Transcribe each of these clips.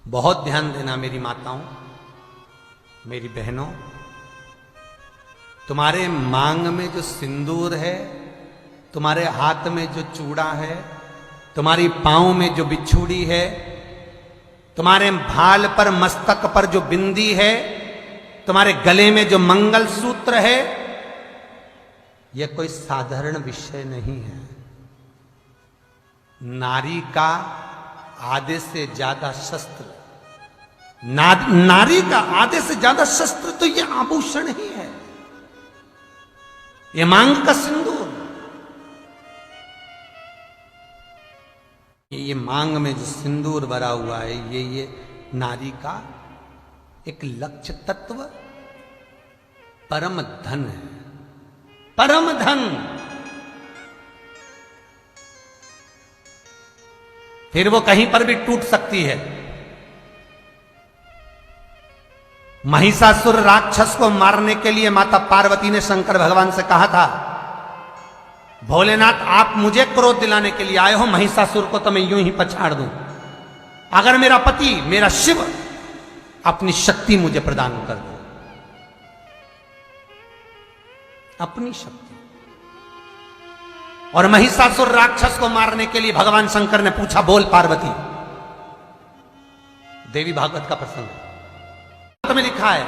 बहुत ध्यान देना मेरी माताओं, मेरी बहनों, तुम्हारे मांग में जो सिंदूर है, तुम्हारे हाथ में जो चूड़ा है, तुम्हारी पांव में जो बिछुड़ी है, तुम्हारे भाल पर मस्तक पर जो बिंदी है, तुम्हारे गले में जो मंगल सूत्र है, यह कोई साधारण विषय नहीं है। नारी का आधे से ज्यादा शस्त्र, नारी का आधे से ज्यादा शस्त्र तो यह आभूषण ही है, यह मांग का सिंदूर। ये मांग में जो सिंदूर भरा हुआ है, ये नारी का एक लक्ष्य तत्व, परम धन है, परम धन। फिर वो कहीं पर भी टूट सकती है। महिषासुर राक्षस को मारने के लिए माता पार्वती ने शंकर भगवान से कहा था, भोलेनाथ आप मुझे क्रोध दिलाने के लिए आए हो, महिषासुर को तो मैं यूं ही पछाड़ दूं, अगर मेरा पति मेरा शिव अपनी शक्ति मुझे प्रदान कर दे, अपनी शक्ति। और महिषासुर राक्षस को मारने के लिए भगवान शंकर ने पूछा, बोल पार्वती। देवी भागवत का प्रसंग है, में लिखा है,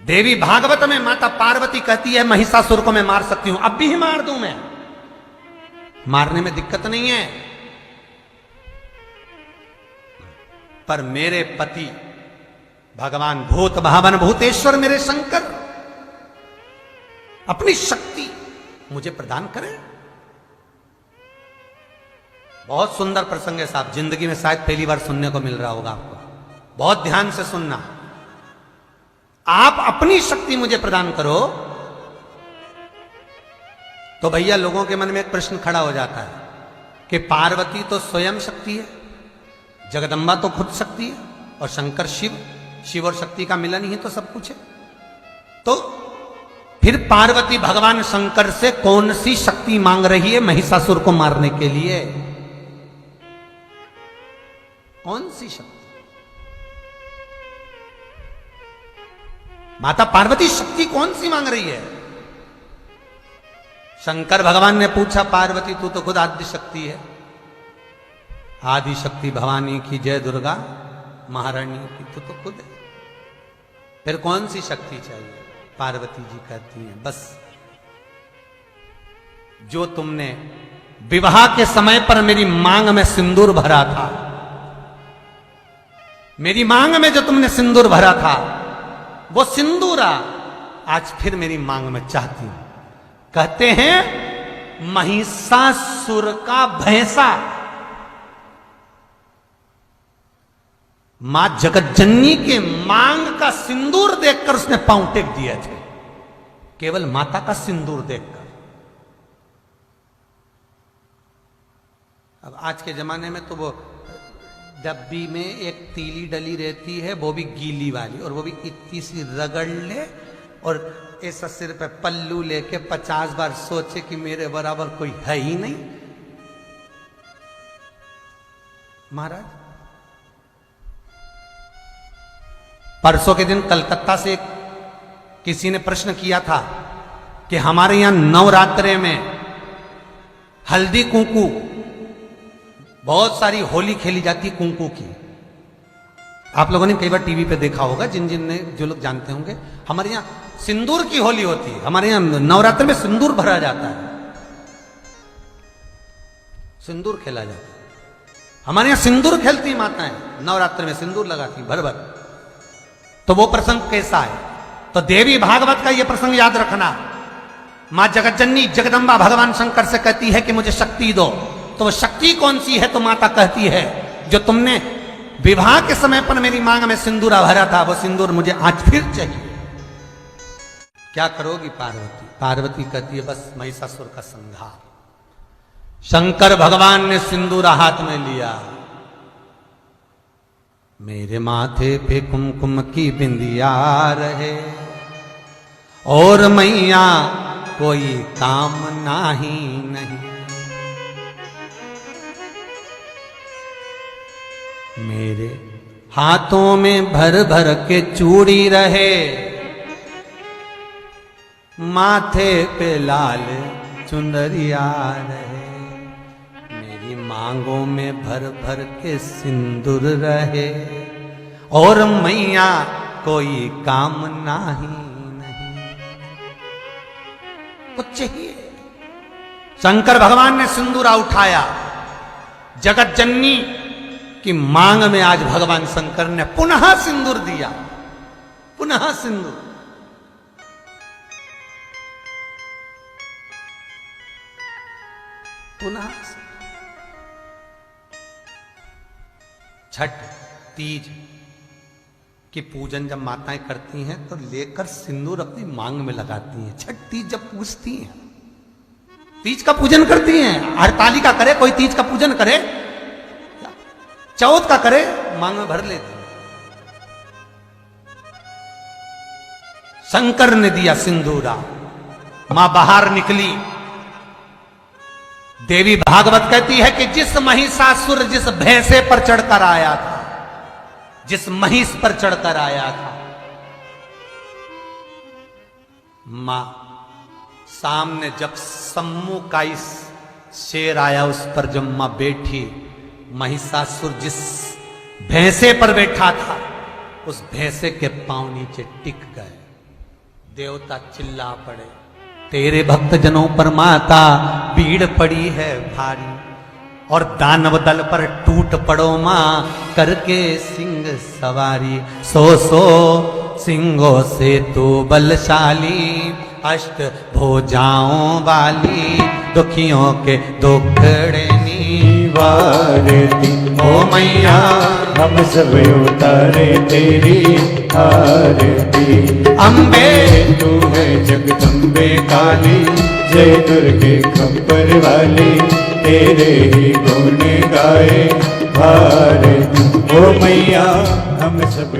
देवी भागवत में माता पार्वती कहती है महिषासुर को मैं मार सकती हूं, अब भी ही मार दूं मैं, मारने में दिक्कत नहीं है, पर मेरे पति भगवान भूत भावन भूतेश्वर मेरे शंकर अपनी शक्ति मुझे प्रदान करें। बहुत सुंदर प्रसंग है साहब, जिंदगी में शायद पहली बार सुनने को मिल रहा होगा आपको, बहुत ध्यान से सुनना। आप अपनी शक्ति मुझे प्रदान करो, तो भैया लोगों के मन में एक प्रश्न खड़ा हो जाता है कि पार्वती तो स्वयं शक्ति है, जगदम्बा तो खुद शक्ति है, और शंकर शिव, शिव और शक्ति का मिलन ही तो सब कुछ है, तो फिर पार्वती भगवान शंकर से कौन सी शक्ति मांग रही है महिषासुर को मारने के लिए? कौन सी शक्ति? माता पार्वती शक्ति कौन सी मांग रही है? शंकर भगवान ने पूछा, पार्वती तू तो खुद आदि शक्ति है, आदि शक्ति भवानी की जय दुर्गा महारानी की तू तो खुद है, फिर कौन सी शक्ति चाहिए? पार्वती जी कहती हैं, बस जो तुमने विवाह के समय पर मेरी मांग में सिंदूर भरा था, मेरी मांग में जो तुमने सिंदूर भरा था, वो सिंदूर आज फिर मेरी मांग में चाहती हूं। कहते हैं महिषासुर का भैंसा मां जगज्जननी के मांग का सिंदूर देखकर उसने पांव टेक दिए थे, केवल माता का सिंदूर देखकर। अब आज के जमाने में तो वो डब्बी में एक तीली डली रहती है, वो भी गीली वाली, और वो भी इतनी सी रगड़ ले और ऐसा सिर पे पल्लू लेके 50 बार सोचे कि मेरे बराबर कोई है ही नहीं। महाराज परसों के दिन कलकत्ता से किसी ने प्रश्न किया था कि हमारे यहां नवरात्रे में हल्दी कुंकू, बहुत सारी होली खेली जाती कुंकू की। आप लोगों ने कई बार टीवी पे देखा होगा, जिन ने जो लोग जानते होंगे। हमारे यहां सिंदूर की होली होती है, हमारे यहां नवरात्र में सिंदूर भरा जाता है, सिंदूर खेला जाता है। हमारे यहां सिंदूर खेलती माताएं, नवरात्र में सिंदूर लगाती भर भर। तो वो प्रसंग कैसा है? तो देवी भागवत का ये प्रसंग याद रखना। मां जगज्जननी जगदम्बा भगवान शंकर से कहती है कि मुझे शक्ति दो, तो वो शक्ति कौन सी है? तो माता कहती है, जो तुमने विवाह के समय पर मेरी मांग में सिंदूर भरा था, वो सिंदूर मुझे आज फिर चाहिए। क्या करोगी पार्वती? पार्वती कहती है, बस महिषासुर का संहार। शंकर भगवान ने सिंदूर हाथ में लिया, मेरे माथे पे कुमकुम की बिंदिया रहे, और मैया कोई कामना ही नहीं। मेरे हाथों में भर भर के चूड़ी रहे, माथे पे लाल चुंदरिया रहे, मेरी मांगों में भर भर के सिंदूर रहे, और मैया कोई काम नहीं कुछ चाहिए। शंकर भगवान ने सिंदूरा उठाया, जगत जननी की मांग में आज भगवान शंकर ने पुनः सिंदूर दिया, पुनः सिंदूर। पुनः छठ तीज की पूजन जब माताएं करती हैं तो लेकर सिंदूर अपनी मांग में लगाती हैं। छठ तीज जब पूजती हैं, तीज का पूजन करती हैं, हरताली का करे कोई, तीज का पूजन करे, चौथ का करे, मांग में भर लेती हैं। शंकर ने दिया सिंदूरा, मां बाहर निकली। देवी भागवत कहती है कि जिस महिषासुर जिस भैंसे पर चढ़कर आया था, जिस महिष पर चढ़कर आया था, मां सामने जब सम्मु का इस शेर आया, उस पर जब मां बैठी, महिषासुर जिस भैंसे पर बैठा था उस भैंसे के पांव नीचे टिक गए। देवता चिल्ला पड़े, तेरे भक्त जनों पर माता भीड़ पड़ी है भारी, और दानव दल पर टूट पड़ो मां करके सिंह सवारी। सो सिंहों से तू बलशाली, अष्ट भुजाओं वाली, दुखियों के दुखड़े निवारती। ओ मैया हम सब उतारे तेरी आरती। अम्बे तू है जगदम्बे काली, जय दुर्गे खप्पर वाली, तेरे ही गुण गाए भारत। ओ मैया हम सब